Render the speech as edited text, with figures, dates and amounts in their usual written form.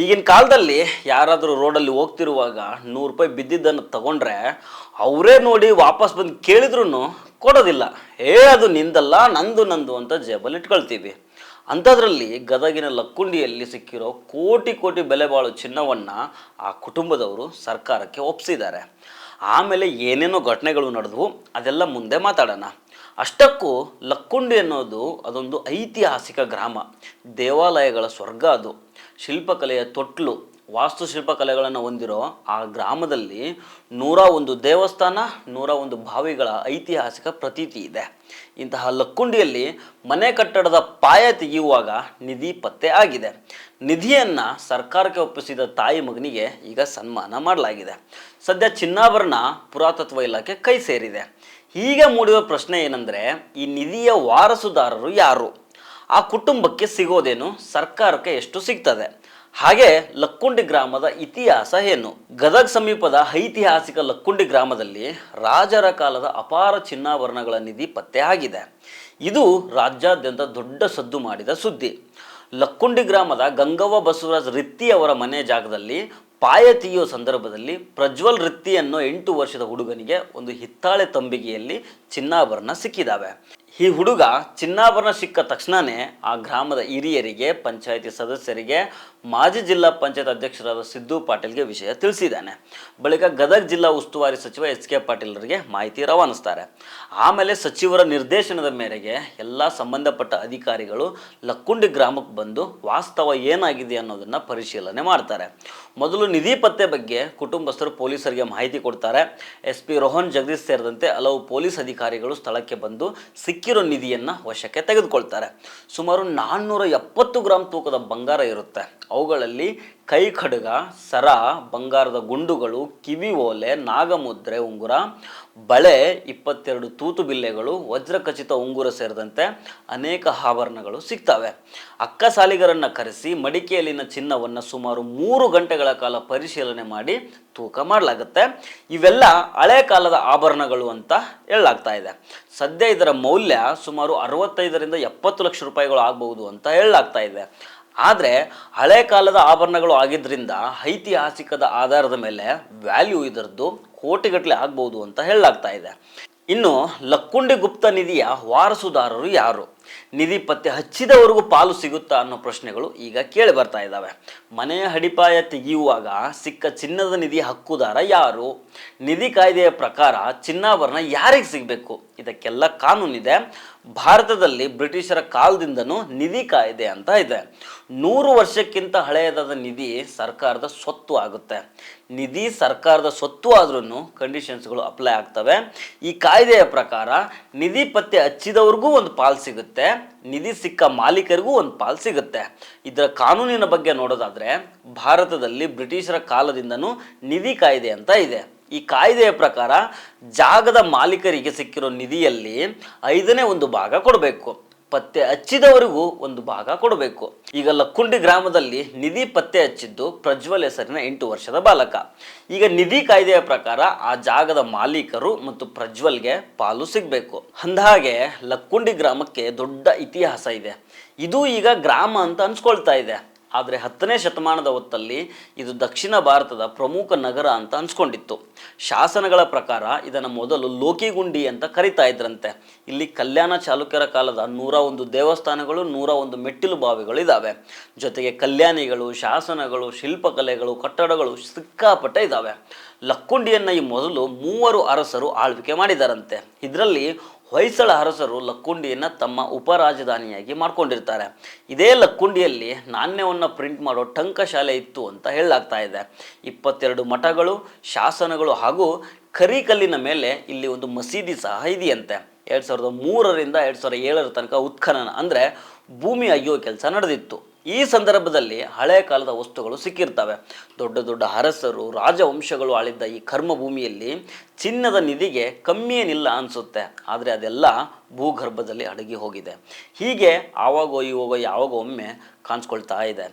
ಈಗಿನ ಕಾಲದಲ್ಲಿ ಯಾರಾದರೂ ರೋಡಲ್ಲಿ ಹೋಗ್ತಿರುವಾಗ 100 ರೂಪಾಯಿ ಬಿದ್ದಿದ್ದನ್ನು ತಗೊಂಡ್ರೆ ಅವರೇ ನೋಡಿ ವಾಪಸ್ ಬಂದು ಕೇಳಿದ್ರು ಕೊಡೋದಿಲ್ಲ. ಅದು ನಿಂದಲ್ಲ, ನಂದು ನಂದು ಅಂತ ಜೇಬಲ್ಲಿ ಇಟ್ಕೊಳ್ತೀವಿ. ಅಂಥದ್ರಲ್ಲಿ ಗದಗಿನ ಲಕ್ಕುಂಡಿಯಲ್ಲಿ ಸಿಕ್ಕಿರೋ ಕೋಟಿ ಕೋಟಿ ಬೆಲೆ ಬಾಳೋ ಚಿನ್ನವನ್ನು ಆ ಕುಟುಂಬದವರು ಸರ್ಕಾರಕ್ಕೆ ಒಪ್ಪಿಸಿದ್ದಾರೆ. ಆಮೇಲೆ ಏನೇನೋ ಘಟನೆಗಳು ನಡೆದವು, ಅದೆಲ್ಲ ಮುಂದೆ ಮಾತಾಡೋಣ. ಅಷ್ಟಕ್ಕೂ ಲಕ್ಕುಂಡಿ ಅನ್ನೋದು ಅದೊಂದು ಐತಿಹಾಸಿಕ ಗ್ರಾಮ, ದೇವಾಲಯಗಳ ಸ್ವರ್ಗ. ಅದು ಶಿಲ್ಪಕಲೆಯ ತೊಟ್ಲು, ವಾಸ್ತುಶಿಲ್ಪಕಲೆಗಳನ್ನು ಹೊಂದಿರೋ ಆ ಗ್ರಾಮದಲ್ಲಿ 101 ದೇವಸ್ಥಾನ, 101 ಬಾವಿಗಳ ಐತಿಹಾಸಿಕ ಪ್ರತೀತಿ ಇದೆ. ಇಂತಹ ಲಕ್ಕುಂಡಿಯಲ್ಲಿ ಮನೆ ಕಟ್ಟಡದ ಪಾಯ ತೆಗೆಯುವಾಗ ನಿಧಿ ಪತ್ತೆ ಆಗಿದೆ. ನಿಧಿಯನ್ನು ಸರ್ಕಾರಕ್ಕೆ ಒಪ್ಪಿಸಿದ ತಾಯಿ ಮಗನಿಗೆ ಈಗ ಸನ್ಮಾನ ಮಾಡಲಾಗಿದೆ. ಸದ್ಯ ಚಿನ್ನಾಭರಣ ಪುರಾತತ್ವ ಇಲಾಖೆ ಕೈ ಸೇರಿದೆ. ಹೀಗೆ ಮೂಡಿರುವ ಪ್ರಶ್ನೆ ಏನಂದರೆ, ಈ ನಿಧಿಯ ವಾರಸುದಾರರು ಯಾರು? ಆ ಕುಟುಂಬಕ್ಕೆ ಸಿಗೋದೇನು? ಸರ್ಕಾರಕ್ಕೆ ಎಷ್ಟು ಸಿಗ್ತದೆ? ಹಾಗೆ ಲಕ್ಕುಂಡಿ ಗ್ರಾಮದ ಇತಿಹಾಸ ಏನು? ಗದಗ್ ಸಮೀಪದ ಐತಿಹಾಸಿಕ ಲಕ್ಕುಂಡಿ ಗ್ರಾಮದಲ್ಲಿ ರಾಜರ ಕಾಲದ ಅಪಾರ ಚಿನ್ನಾಭರಣಗಳ ನಿಧಿ ಪತ್ತೆ ಆಗಿದೆ. ಇದು ರಾಜ್ಯಾದ್ಯಂತ ದೊಡ್ಡ ಸದ್ದು ಮಾಡಿದ ಸುದ್ದಿ. ಲಕ್ಕುಂಡಿ ಗ್ರಾಮದ ಗಂಗವ್ವ ಬಸವರಾಜ್ ರಿತ್ತಿ ಅವರ ಮನೆ ಜಾಗದಲ್ಲಿ ಪಾಯ ತೆಗೆಯುವ ಸಂದರ್ಭದಲ್ಲಿ ಪ್ರಜ್ವಲ್ ರಿತ್ತಿ ಅನ್ನೋ 8 ವರ್ಷದ ಹುಡುಗನಿಗೆ ಒಂದು ಹಿತ್ತಾಳೆ ತಂಬಿಗೆಯಲ್ಲಿ ಚಿನ್ನಾಭರಣ ಸಿಕ್ಕಿದ್ದಾವೆ. ಈ ಹುಡುಗ ಚಿನ್ನಾಭರಣ ಸಿಕ್ಕ ತಕ್ಷಣವೇ ಆ ಗ್ರಾಮದ ಹಿರಿಯರಿಗೆ, ಪಂಚಾಯಿತಿ ಸದಸ್ಯರಿಗೆ, ಮಾಜಿ ಜಿಲ್ಲಾ ಪಂಚಾಯತ್ ಅಧ್ಯಕ್ಷರಾದ ಸಿದ್ದು ಪಾಟೀಲ್ಗೆ ವಿಷಯ ತಿಳಿಸಿದ್ದಾನೆ. ಬಳಿಕ ಗದಗ್ ಜಿಲ್ಲಾ ಉಸ್ತುವಾರಿ ಸಚಿವ ಎಚ್.ಕೆ. ಪಾಟೀಲ್ರಿಗೆ ಮಾಹಿತಿ ರವಾನಿಸ್ತಾರೆ. ಆಮೇಲೆ ಸಚಿವರ ನಿರ್ದೇಶನದ ಮೇರೆಗೆ ಎಲ್ಲ ಸಂಬಂಧಪಟ್ಟ ಅಧಿಕಾರಿಗಳು ಲಕ್ಕುಂಡಿ ಗ್ರಾಮಕ್ಕೆ ಬಂದು ವಾಸ್ತವ ಏನಾಗಿದೆ ಅನ್ನೋದನ್ನು ಪರಿಶೀಲನೆ ಮಾಡ್ತಾರೆ. ಮೊದಲು ನಿಧಿ ಪತ್ತೆ ಬಗ್ಗೆ ಕುಟುಂಬಸ್ಥರು ಪೊಲೀಸರಿಗೆ ಮಾಹಿತಿ ಕೊಡ್ತಾರೆ. SP ರೋಹನ್ ಜಗದೀಶ್ ಸೇರಿದಂತೆ ಹಲವು ಪೊಲೀಸ್ ಅಧಿಕಾರಿಗಳು ಸ್ಥಳಕ್ಕೆ ಬಂದು ಸಿಕ್ಕಿರೋ ನಿಧಿಯನ್ನು ವಶಕ್ಕೆ ತೆಗೆದುಕೊಳ್ತಾರೆ. ಸುಮಾರು 470 ಗ್ರಾಂ ತೂಕದ ಬಂಗಾರ ಇರುತ್ತೆ. ಅವುಗಳಲ್ಲಿ ಕೈ ಖಡ್ಗ, ಸರ, ಬಂಗಾರದ ಗುಂಡುಗಳು, ಕಿವಿ ಓಲೆ, ನಾಗಮುದ್ರೆ ಉಂಗುರ, ಬಳೆ, 22 ತೂತು ಬಿಲ್ಲೆಗಳು, ವಜ್ರಖಚಿತ ಉಂಗುರ ಸೇರಿದಂತೆ ಅನೇಕ ಆಭರಣಗಳು ಸಿಗ್ತವೆ. ಅಕ್ಕ ಸಾಲಿಗರನ್ನು ಕರೆಸಿ ಮಡಿಕೆಯಲ್ಲಿನ ಚಿನ್ನವನ್ನು ಸುಮಾರು 3 ಗಂಟೆಗಳ ಕಾಲ ಪರಿಶೀಲನೆ ಮಾಡಿ ತೂಕ ಮಾಡಲಾಗುತ್ತೆ. ಇವೆಲ್ಲ ಹಳೆ ಕಾಲದ ಆಭರಣಗಳು ಅಂತ ಹೇಳಲಾಗ್ತಾ ಇದೆ. ಸದ್ಯ ಇದರ ಮೌಲ್ಯ ಸುಮಾರು 65ರಿಂದ 70 ಲಕ್ಷ ರೂಪಾಯಿಗಳು ಆಗಬಹುದು ಅಂತ ಹೇಳಲಾಗ್ತಾ ಇದೆ. ಆದರೆ ಹಳೆ ಕಾಲದ ಆಭರಣಗಳು ಆಗಿದ್ದರಿಂದ ಐತಿಹಾಸಿಕದ ಆಧಾರದ ಮೇಲೆ ವ್ಯಾಲ್ಯೂ ಇದರದ್ದು ಕೋಟಿಗಟ್ಟಲೆ ಆಗ್ಬೋದು ಅಂತ ಹೇಳಲಾಗ್ತಾ ಇದೆ. ಇನ್ನು ಲಕ್ಕುಂಡಿ ಗುಪ್ತ ನಿಧಿಯ ವಾರಸುದಾರರು ಯಾರು? ನಿಧಿ ಪತ್ತೆ ಹಚ್ಚಿದವರೆಗೂ ಪಾಲು ಸಿಗುತ್ತಾ ಅನ್ನೋ ಪ್ರಶ್ನೆಗಳು ಈಗ ಕೇಳಿ ಬರ್ತಾ ಇದ್ದಾವೆ. ಮನೆಯ ಅಡಿಪಾಯ ತೆಗೆಯುವಾಗ ಸಿಕ್ಕ ಚಿನ್ನದ ನಿಧಿ ಹಕ್ಕುದಾರ ಯಾರು? ನಿಧಿ ಕಾಯ್ದೆಯ ಪ್ರಕಾರ ಚಿನ್ನಾಭರಣ ಯಾರಿಗೆ ಸಿಗಬೇಕು? ಇದಕ್ಕೆಲ್ಲ ಕಾನೂನಿದೆ. ಭಾರತದಲ್ಲಿ ಬ್ರಿಟಿಷರ ಕಾಲದಿಂದನೂ ನಿಧಿ ಕಾಯ್ದೆ ಅಂತ ಇದೆ. 100 ವರ್ಷಕ್ಕಿಂತ ಹಳೆಯದಾದ ನಿಧಿ ಸರ್ಕಾರದ ಸ್ವತ್ತು ಆಗುತ್ತೆ. ನಿಧಿ ಸರ್ಕಾರದ ಸ್ವತ್ತು ಆದ್ರೂ ಕಂಡೀಷನ್ಸ್ಗಳು ಅಪ್ಲೈ ಆಗ್ತವೆ. ಈ ಕಾಯ್ದೆಯ ಪ್ರಕಾರ ನಿಧಿ ಪತ್ತೆ ಹಚ್ಚಿದವ್ರಿಗೂ ಒಂದು ಪಾಲು ಸಿಗುತ್ತೆ, ನಿಧಿ ಸಿಕ್ಕ ಮಾಲೀಕರಿಗೂ ಒಂದು ಪಾಲು ಸಿಗುತ್ತೆ. ಇದರ ಕಾನೂನಿನ ಬಗ್ಗೆ ನೋಡೋದಾದ್ರೆ ಭಾರತದಲ್ಲಿ ಬ್ರಿಟಿಷರ ಕಾಲದಿಂದನೂ ನಿಧಿ ಕಾಯ್ದೆ ಅಂತ ಇದೆ. ಈ ಕಾಯ್ದೆಯ ಪ್ರಕಾರ ಜಾಗದ ಮಾಲೀಕರಿಗೆ ಸಿಕ್ಕಿರೋ ನಿಧಿಯಲ್ಲಿ 5ನೇ ಒಂದು ಭಾಗ ಕೊಡಬೇಕು, ಪತ್ತೆ ಹಚ್ಚಿದವರಿಗೂ ಒಂದು ಭಾಗ ಕೊಡಬೇಕು. ಈಗ ಲಕ್ಕುಂಡಿ ಗ್ರಾಮದಲ್ಲಿ ನಿಧಿ ಪತ್ತೆ ಹಚ್ಚಿದ್ದು ಪ್ರಜ್ವಲ್ ಹೆಸರಿನ 8 ವರ್ಷದ ಬಾಲಕ. ಈಗ ನಿಧಿ ಕಾಯ್ದೆಯ ಪ್ರಕಾರ ಆ ಜಾಗದ ಮಾಲೀಕರು ಮತ್ತು ಪ್ರಜ್ವಲ್ಗೆ ಪಾಲು ಸಿಗಬೇಕು. ಅಂದಹಾಗೆ ಲಕ್ಕುಂಡಿ ಗ್ರಾಮಕ್ಕೆ ದೊಡ್ಡ ಇತಿಹಾಸ ಇದೆ. ಇದು ಈಗ ಗ್ರಾಮ ಅಂತ ಅನ್ಸ್ಕೊಳ್ತಾ ಇದೆ. ಆದರೆ 10ನೇ ಶತಮಾನದ ಹೊತ್ತಲ್ಲಿ ಇದು ದಕ್ಷಿಣ ಭಾರತದ ಪ್ರಮುಖ ನಗರ ಅಂತ ಅನ್ಸ್ಕೊಂಡಿತ್ತು. ಶಾಸನಗಳ ಪ್ರಕಾರ ಇದನ್ನು ಮೊದಲು ಲೋಕಿಗುಂಡಿ ಅಂತ ಕರಿತಾ ಇದ್ರಂತೆ. ಇಲ್ಲಿ ಕಲ್ಯಾಣ ಚಾಲುಕ್ಯರ ಕಾಲದ 101 ದೇವಸ್ಥಾನಗಳು, 101 ಮೆಟ್ಟಿಲು ಬಾವಿಗಳು ಇದ್ದಾವೆ. ಜೊತೆಗೆ ಕಲ್ಯಾಣಿಗಳು, ಶಾಸನಗಳು, ಶಿಲ್ಪಕಲೆಗಳು, ಕಟ್ಟಡಗಳು ಸಿಕ್ಕಾಪಟ್ಟೆ ಇದ್ದಾವೆ. ಲಕ್ಕುಂಡಿಯನ್ನು ಈ ಮೊದಲು 3 ಅರಸರು ಆಳ್ವಿಕೆ ಮಾಡಿದಾರಂತೆ. ಇದರಲ್ಲಿ ಹೊಯ್ಸಳ ಅರಸರು ಲಕ್ಕುಂಡಿಯನ್ನು ತಮ್ಮ ಉಪರಾಜಧಾನಿಯಾಗಿ ಮಾಡ್ಕೊಂಡಿರ್ತಾರೆ. ಇದೇ ಲಕ್ಕುಂಡಿಯಲ್ಲಿ ನಾಣ್ಯವನ್ನು ಪ್ರಿಂಟ್ ಮಾಡೋ ಟಂಕಶಾಲೆ ಇತ್ತು ಅಂತ ಹೇಳಲಾಗ್ತಾ ಇದೆ. 22 ಮಠಗಳು, ಶಾಸನಗಳು ಹಾಗೂ ಕರಿಕಲ್ಲಿನ ಮೇಲೆ ಇಲ್ಲಿ ಒಂದು ಮಸೀದಿ ಸಹ ಇದೆಯಂತೆ. 2003ರಿಂದ 2007 ತನಕ ಉತ್ಖನನ ಅಂದರೆ ಭೂಮಿ ಅಗೆಯುವ ಕೆಲಸ ನಡೆದಿತ್ತು. ಈ ಸಂದರ್ಭದಲ್ಲಿ ಹಳೆ ಕಾಲದ ವಸ್ತುಗಳು ಸಿಕ್ಕಿರ್ತವೆ. ದೊಡ್ಡ ದೊಡ್ಡ ಅರಸರು, ರಾಜವಂಶಗಳು ಆಳಿದ್ದ ಈ ಕರ್ಮಭೂಮಿಯಲ್ಲಿ ಚಿನ್ನದ ನಿಧಿಗೆ ಕಮ್ಮಿ ಏನಿಲ್ಲ ಅನಿಸುತ್ತೆ. ಆದರೆ ಅದೆಲ್ಲ ಭೂಗರ್ಭದಲ್ಲಿ ಅಡಗಿ ಹೋಗಿದೆ. ಹೀಗೆ ಆವಾಗೋ ಇವಾಗೋ ಯಾವಾಗೋ ಒಮ್ಮೆ ಕಾಣಿಸ್ಕೊಳ್ತಾ ಇದೆ.